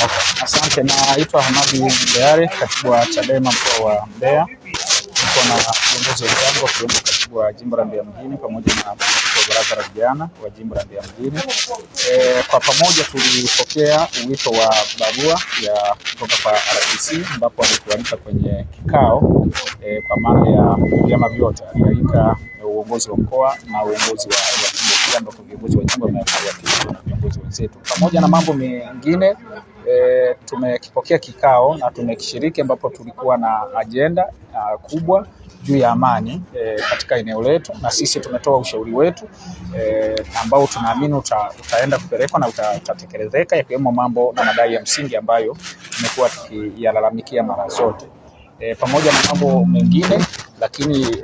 Okay. Asante, naitwa Hamadi Mbeare, katibu wa Chadema mkoa wa Mbeya. Niko na viongozi wenzangu wakiwemo katibu wa jimbo la Mbeya mjini pamoja na mwenyekiti wa baraza la vijana wa jimbo la Mbeya mjini. Kwa pamoja tulipokea wito wa barua ya kutoka kwa RPC ambapo walitualika kwenye kikao kwa maana ya vyama vyote, alialika uongozi wa mkoa na uongozi wa jimbo, ambapo viongozi wa jimbo wamewakilishwa na viongozi wenzetu. Pamoja na mambo mengine tumekipokea kikao na tumekishiriki, ambapo tulikuwa na agenda kubwa juu ya amani katika eneo letu, na sisi tumetoa ushauri wetu ambao tunaamini utaenda kupelekwa na utatekelezeka, yakiwemo mambo na madai ya msingi ambayo tumekuwa tukiyalalamikia mara zote. Pamoja na mambo mengine, lakini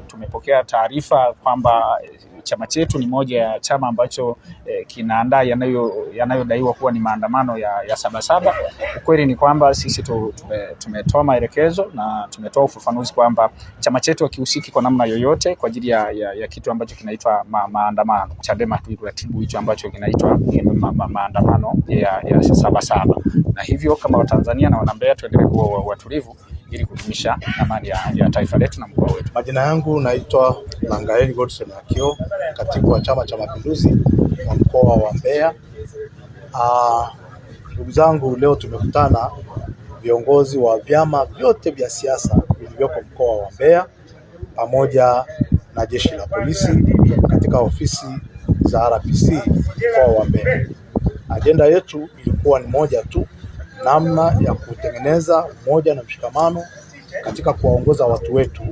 tumepokea taarifa kwamba chama chetu ni moja ya chama ambacho kinaandaa yanayodaiwa kuwa ni maandamano ya Sabasaba. Ukweli ni kwamba sisi tumetoa maelekezo na tumetoa ufafanuzi kwamba chama chetu hakihusiki kwa namna yoyote kwa ajili ya kitu ambacho kinaitwa maandamano. Chadema turatibu hicho ambacho kinaitwa maandamano ya Sabasaba, na hivyo kama Watanzania na Wanambeya tuendelee kuwa watulivu ili kudumisha amani ya taifa letu na mkoa wetu. Majina yangu naitwa Langaeli Godson Akio, katibu wa Chama cha Mapinduzi wa mkoa wa Mbeya. Ndugu zangu, leo tumekutana viongozi wa vyama vyote vya siasa vilivyoko mkoa wa Mbeya pamoja na jeshi la polisi katika ofisi za RPC mkoa wa Mbeya. Ajenda yetu ilikuwa ni moja tu, namna ya kutengeneza umoja na mshikamano katika kuwaongoza watu wetu,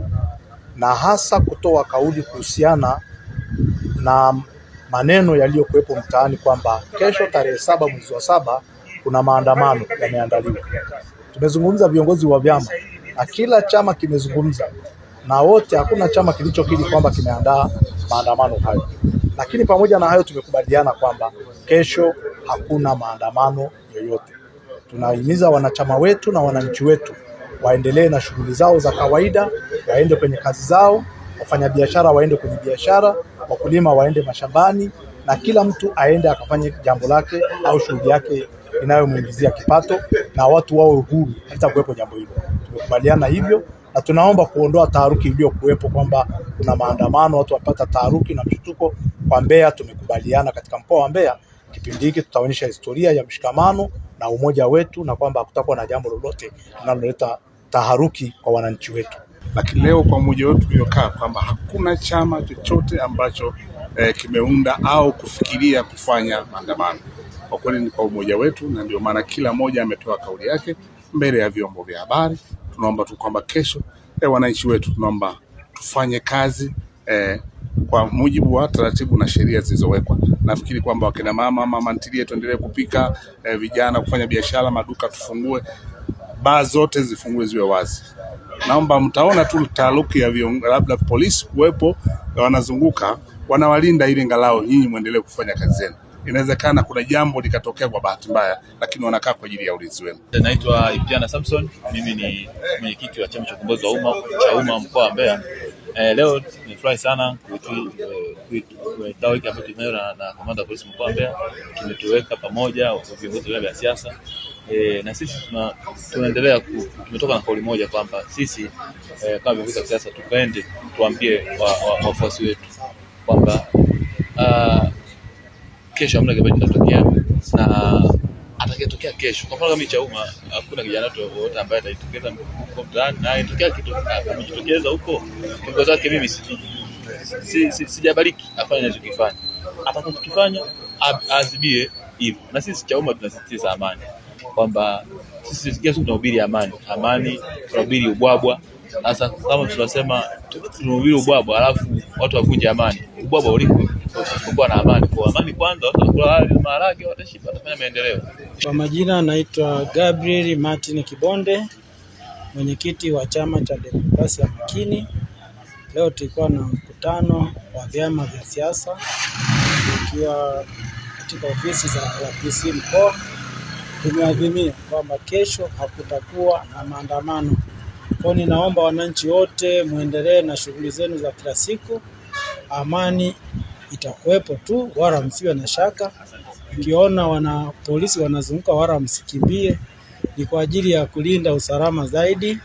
na hasa kutoa kauli kuhusiana na maneno yaliyokuwepo mtaani kwamba kesho tarehe 7 mwezi wa 7 kuna maandamano yameandaliwa. Tumezungumza viongozi wa vyama na kila chama kimezungumza, na wote hakuna chama kilichokiri kwamba kimeandaa maandamano hayo. Lakini pamoja na hayo tumekubaliana kwamba kesho hakuna maandamano yoyote. Tunahimiza wanachama wetu na wananchi wetu waendelee na shughuli zao za kawaida, waende kwenye kazi zao, wafanyabiashara waende kwenye biashara, wakulima waende mashambani, na kila mtu aende akafanye jambo lake au shughuli yake inayomuingizia kipato, na watu wawe huru hata kuwepo jambo hilo. Tumekubaliana hivyo, na tunaomba kuondoa taharuki iliyokuwepo kwamba kuna maandamano, watu wapata taharuki na mshtuko kwa Mbeya. Tumekubaliana katika mkoa wa Mbeya kipindi hiki tutaonyesha historia ya mshikamano na umoja wetu, na kwamba hakutakuwa na jambo lolote linaloleta taharuki kwa wananchi wetu. Lakini leo kwa umoja wetu tuliokaa kwamba hakuna chama chochote ambacho kimeunda au kufikiria kufanya maandamano. Kwa kweli ni kwa umoja wetu, na ndio maana kila mmoja ametoa kauli yake mbele ya vyombo vya habari. Tunaomba tu kwamba kesho wananchi wetu tunaomba tufanye kazi kwa mujibu wa taratibu na sheria zilizowekwa. Nafikiri kwamba wakina mama ntilie tuendelee kupika, vijana kufanya biashara, maduka tufungue, baa zote zifungue ziwe wazi. Naomba mtaona tu taharuki ya labda polisi kuwepo wanazunguka wanawalinda ili ngalao nyinyi muendelee kufanya kazi zenu. Inawezekana kuna jambo likatokea kwa bahati mbaya, lakini wanakaa kwa ajili ya ulinzi wenu. Naitwa Ipiana Samson, mimi ni mwenyekiti wa chama cha ukombozi wa umma mkoa wa Mbeya. Leo nimefurahi sana kikao hiki ambacho tumeona na kamanda wa polisi mkoa wa Mbeya. Tumetuweka pamoja viongozi wa siasa, na sisi tunaendelea tumetoka na kauli moja kwamba sisi kama viongozi wa siasa tukaende tuambie wafuasi wetu kwamba kesho hamna kitu kitatokea, na atakayetokea kesho, kwa mfano kama Chauma, hakuna kijana wote ambaye atajitokeza mtaani na itokea kitu amejitokeza huko kiongozi wake. Mimi sijabariki afanye anachokifanya, atakachokifanya azibie hivyo. Na sisi Chauma tunasisitiza amani, kwamba sisi kesho tunahubiri amani, tunahubiri ubwabwa. Sasa kama tunasema tunahubiri ubwabwa alafu watu wavunje amani, ubwabwa uliko kwa na amani. Kwa amani kwanza, watu wakula maharage, watashiba, watafanya maendeleo. Kwa majina naitwa Gabriel Martin Kibonde, mwenyekiti wa chama cha Demokrasia Makini. Leo tulikuwa na mkutano wa vyama vya siasa tukiwa katika ofisi za RPC mkoa. Tumeadhimia kwamba kesho hakutakuwa na maandamano. Kwa ninaomba wananchi wote muendelee na shughuli zenu za kila siku. Amani itakuwepo tu, wala msiwe na shaka. Ukiona polisi wanazunguka wala msikimbie, ni kwa ajili ya kulinda usalama zaidi.